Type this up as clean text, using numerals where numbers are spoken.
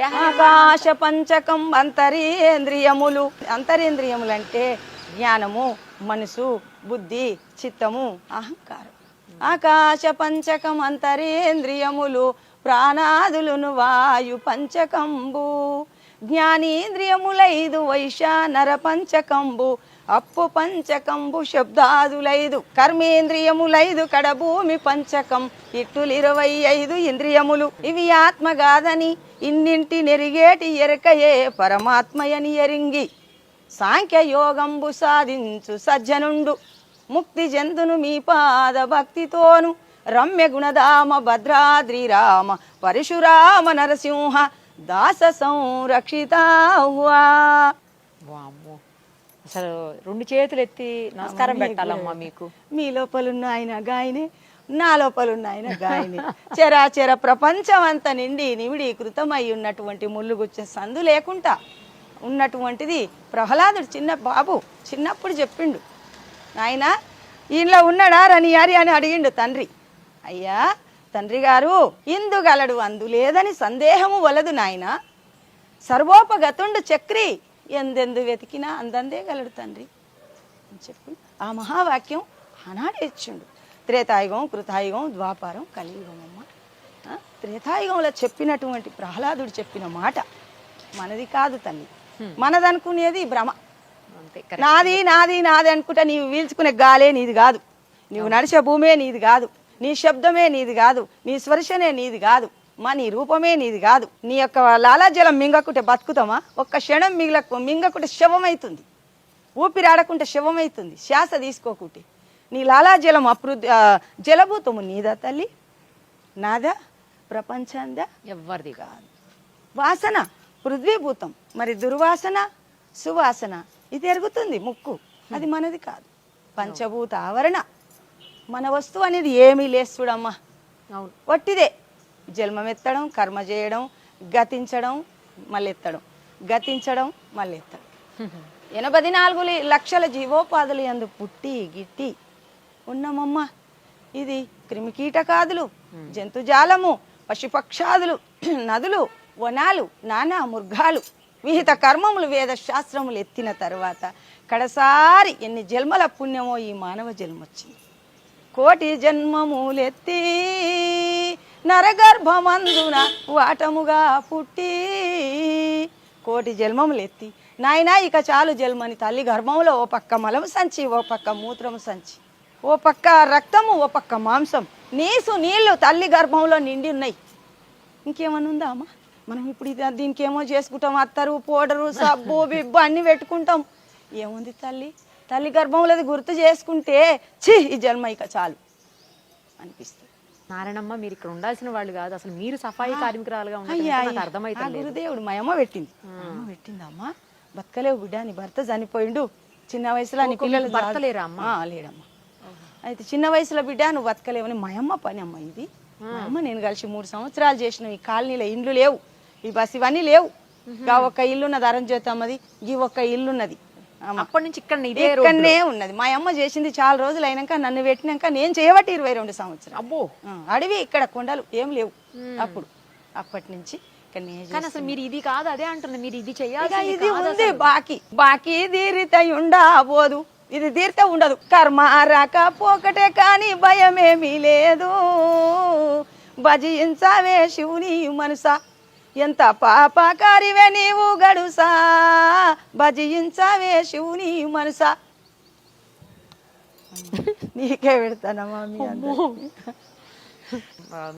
ఆకాశ పంచకం అంతరేంద్రియములు. అంతరేంద్రియములు అంటే జ్ఞానము, మనసు, బుద్ధి, చిత్తము, అహంకారం. ఆకాశ పంచకం అంతరేంద్రియములు ప్రాణాదులును వాయు పంచకంబు. జ్ఞానేంద్రియములైదు వైశానర పంచకంబు అప్పు పంచకంబు శబ్దాదులైదు. కర్మేంద్రియములైదు కడభూమి పంచకం ఇట్టులు 25 ఇంద్రియములు. ఇవి ఆత్మగాదని ఇన్నింటి నెరిగేటి ఎరకయే పరమాత్మయని ఎరింగి సాంఖ్యయోగంబు సాధించు సజ్జనుండు ముక్తి జంతును మీ పాద భక్తితోను. రమ్య గుణధామ భద్రాద్రి రామ పరశురామ నరసింహ దాస సంరక్షితావా. అసలు 2 చేతులు ఎత్తి నమస్కారం పెట్టాలమ్మా మీకు. మీ లోపలున్న ఆయన గాయనే, నా లోపలున్న ఆయన గాయనే. చరాచర ప్రపంచం అంతా నిండి నివిడీకృతమై ఉన్నటువంటి ముళ్ళుగుచ్చే సందు లేకుండా ఉన్నటువంటిది ప్రహ్లాదుడు. చిన్న బాబు చిన్నప్పుడు చెప్పిండు, ఆయన ఈయనలో ఉన్నాడా రనియారి అని అడిగిండు తండ్రి. అయ్యా తండ్రి గారు, ఇందుగలడు అందు లేదని సందేహము వలదు నాయన. సర్వోపగతుండు చక్రి ఎందెందు వెతికినా అందందే గలడు తండ్రి అని చెప్పి ఆ మహావాక్యం ఆనాడు ఇచ్చిండు. త్రేతాయుగం, కృతాయుగం, ద్వాపారం, కలియుగం. అమ్మ త్రేతాయుగంలో చెప్పినటువంటి ప్రహ్లాదుడు చెప్పిన మాట మనది కాదు తల్లి. మనదనుకునేది భ్రమ. నాది నాది నాది అనుకుంటా నీవు వీల్చుకునే గాలే నీది కాదు, నీవు నడిచే భూమే నీది కాదు, నీ శబ్దమే నీది కాదు, నీ స్పర్శనే నీది కాదు, నీ రూపమే నీది కాదు. నీ యొక్క లాలాజలం మింగకుంటే బతుకుతామా? ఒక్క క్షణం మింగకుంటే శవమైతుంది, ఊపిరాడకుంటే శవమైతుంది. శ్వాస తీసుకోకుంటే నీ లాలాజలం జలభూతము నీదా తల్లి, నాదా, ప్రపంచందా? ఎవ్వరిది కాదు. వాసన పృథ్వీభూతం, మరి దుర్వాసన సువాసన ఇది ఎరుగుతుంది ముక్కు, అది మనది కాదు. పంచభూత ఆవరణ మన వస్తువు అనేది ఏమీ లేదు చూడమ్మా. వట్టిదే జన్మమెత్తడం, కర్మ చేయడం, గతించడం, మళ్ళీ ఎత్తడం, గతించడం, మళ్ళీ ఎత్తడం. 84 లక్షల జీవోపాధులు యందు పుట్టి గిట్టి ఉన్నామమ్మ. ఇది క్రిమికీటకాదులు, జంతుజాలము, పశుపక్షాదులు, నదులు, వనాలు, నానా మృగాలు, విహిత కర్మములు, వేద శాస్త్రములు ఎత్తిన తర్వాత కడసారి ఎన్ని జన్మల పుణ్యమో ఈ మానవ జన్మ వచ్చింది. కోటి జన్మములెత్తి నరగర్భమందున వాటముగా పుట్టి. కోటి జన్మములు ఎత్తి నాయనా ఇక చాలు జన్మని తల్లి గర్భంలో ఓ పక్క మలము సంచి, ఓ పక్క మూత్రము సంచి, ఓ పక్క రక్తము, ఓ పక్క మాంసం, నీళ్లు తల్లి గర్భంలో నిండి ఉన్నాయి. ఇంకేమన్నా ఉందా అమ్మా? మనం ఇప్పుడు దీనికి ఏమో చేసుకుంటాం, అత్తరు, పౌడరు, సబ్బు, బిబ్బు అన్ని పెట్టుకుంటాం. ఏముంది తల్లి? తల్లి గర్భంలోది గుర్తు చేసుకుంటే ఛీ ఈ జన్మ ఇక చాలు అనిపిస్తుంది. నారాయణమ్మ, మీరు ఇక్కడ ఉండాల్సిన వాళ్ళు కాదు, అసలు మీరు సఫాయి కార్మికురాలుగా అర్థమైతే గురుదేవుడు మా అమ్మ పెట్టింది. అమ్మ పెట్టిందమ్మా. బతకలేవు బిడ్డ, నీ భర్త చనిపోయిండు చిన్న వయసులో, నీ పిల్లలు భర్తలేరా అమ్మా? లేడమ్మా. అయితే చిన్న వయసులో బిడ్డ నువ్వు బతకలేవని మా అమ్మ పని అమ్మ ఇది. మా అమ్మ నేను కలిసి 3 సంవత్సరాలు చేసిన. ఈ కాలనీలో ఇండ్లు లేవు, ఈ బస్ ఇవన్నీ లేవు. ఒక్క ఇల్లున్నది అరంజ్యోతమ్మది, ఈ ఒక్క ఇల్లున్నది. అప్పటి నుంచి ఇక్కడనే ఉన్నది. మా అమ్మ చేసింది చాలా రోజులు అయినాక నన్ను పెట్టినాక నేను చేయబట్టి 22 సంవత్సరాలు. అబ్బో, అడవి ఇక్కడ కొండలు ఏం లేవు అప్పుడు. అప్పటి నుంచి అసలు మీరు ఇది కాదు అదే అంటుంది, మీరు ఇది చెయ్యాలి. ఇది ఉంది బాకీ తీరితే ఉండబోదు, ఇది తీరితే ఉండదు. కర్మ రాకపోకటే కానీ భయమేమీ లేదు. భజించవే శివుని మనసా, ఎంత పాపకారివే నీవు గడుసా, భజించవే శివుని మనసా. నీకే పెడతానమ్మా మీ అందరూ.